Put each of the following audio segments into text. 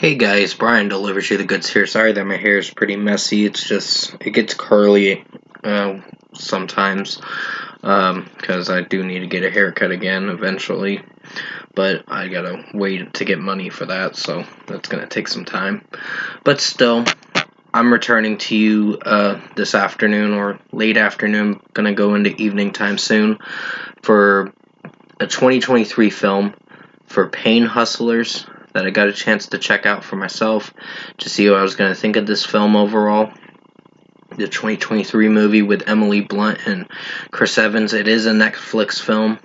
Hey guys, Brian delivers you the goods here. Sorry that my hair is pretty messy. It gets curly sometimes because I do need to get a haircut again eventually. But I gotta wait to get money for that, so that's gonna take some time. But still, I'm returning to you this afternoon or late afternoon. Gonna go into evening time soon for a 2023 film for Pain Hustlers that I got a chance to check out for myself to see what I was going to think of this film overall. The 2023 movie with Emily Blunt and Chris Evans. It is a Netflix film.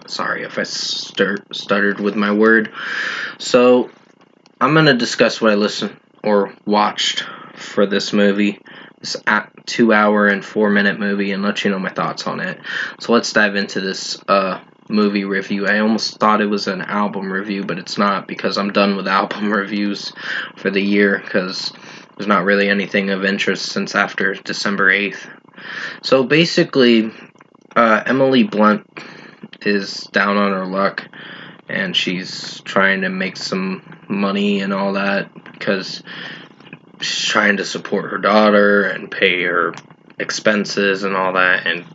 Sorry if I stuttered with my word. So, I'm going to discuss what I listened or watched for this movie. This 2 hour and 4 minute movie, and let you know my thoughts on it. So let's dive into this movie review. I almost thought it was an album review, but it's not, because I'm done with album reviews for the year, because there's not really anything of interest since after December 8th. So basically, Emily Blunt is down on her luck, and she's trying to make some money and all that, because she's trying to support her daughter and pay her expenses and all that, and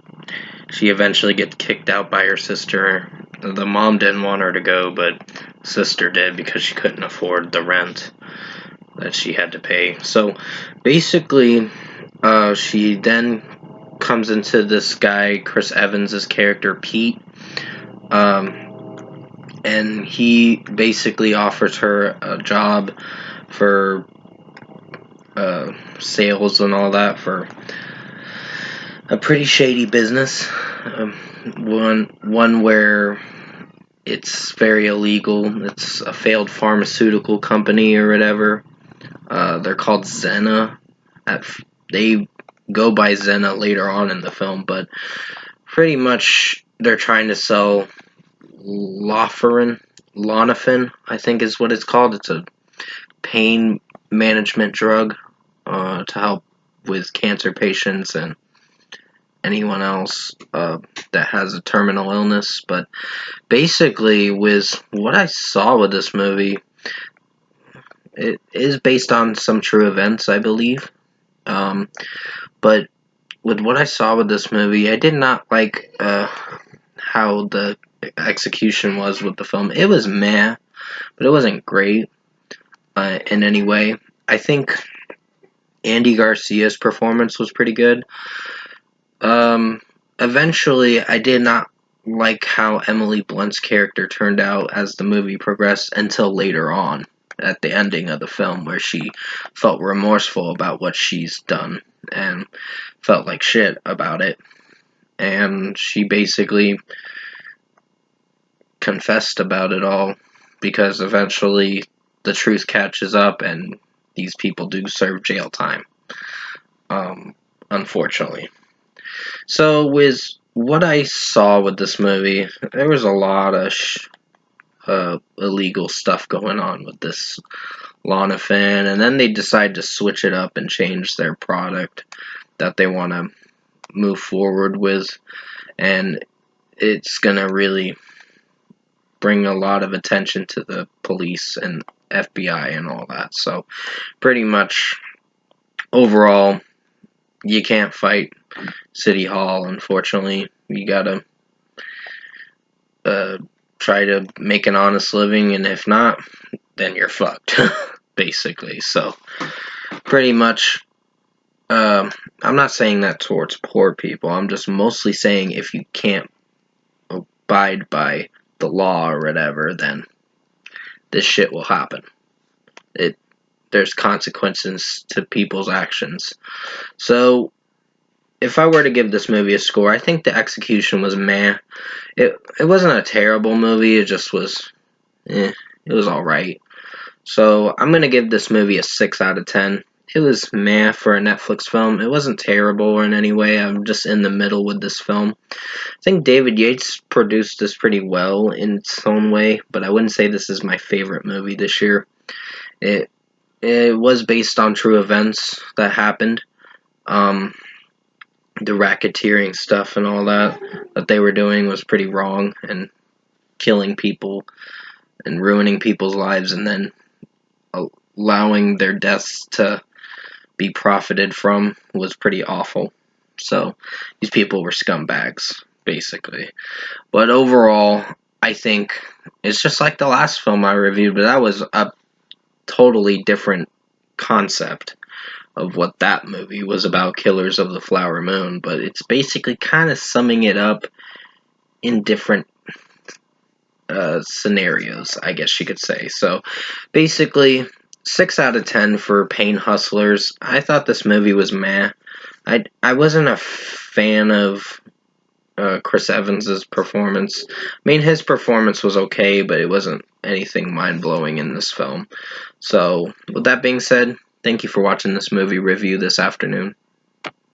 she eventually gets kicked out by her sister. The mom didn't want her to go, but sister did because she couldn't afford the rent that she had to pay. So basically, she then comes into this guy, Chris Evans' character, Pete, and he basically offers her a job for sales and all that for a pretty shady business, one where it's very illegal. It's a failed pharmaceutical company or whatever. They're called Zena. They go by Zena later on in the film, but pretty much they're trying to sell Lonafin, I think is what it's called. It's a pain management drug to help with cancer patients and anyone else that has a terminal illness. But basically, with what I saw with this movie, it is based on some true events, I believe. But with what I saw with this movie, I did not like how the execution was with the film. It was meh, but it wasn't great in any way. I think Andy Garcia's performance was pretty good. Eventually, I did not like how Emily Blunt's character turned out as the movie progressed until later on at the ending of the film, where she felt remorseful about what she's done and felt like shit about it. And she basically confessed about it all, because eventually the truth catches up and these people do serve jail time, unfortunately. So with what I saw with this movie, there was a lot of illegal stuff going on with this Lonafin, and then they decide to switch it up and change their product that they want to move forward with, and it's gonna really bring a lot of attention to the police and FBI and all that. So pretty much overall, you can't fight City Hall, unfortunately. You gotta try to make an honest living, and if not, then you're fucked, basically. So pretty much, I'm not saying that towards poor people. I'm just mostly saying if you can't abide by the law or whatever, then this shit will happen. There's consequences to people's actions. So if I were to give this movie a score, I think the execution was meh. It wasn't a terrible movie. It just was, it was alright. So I'm gonna give this movie a 6 out of 10. It was meh for a Netflix film. It wasn't terrible in any way. I'm just in the middle with this film. I think David Yates produced this pretty well in its own way, but I wouldn't say this is my favorite movie this year. It was based on true events that happened. The racketeering stuff and all that they were doing was pretty wrong, and killing people and ruining people's lives and then allowing their deaths to be profited from was pretty awful. So these people were scumbags, basically. But overall, I think it's just like the last film I reviewed, but that was a totally different concept of what that movie was about, Killers of the Flower Moon. But it's basically kind of summing it up in different scenarios, I guess you could say. So basically, 6 out of 10 for Pain Hustlers. I thought this movie was meh. I wasn't a fan of Chris Evans's performance. I mean, his performance was okay, but it wasn't anything mind-blowing in this film. So, with that being said, thank you for watching this movie review this afternoon.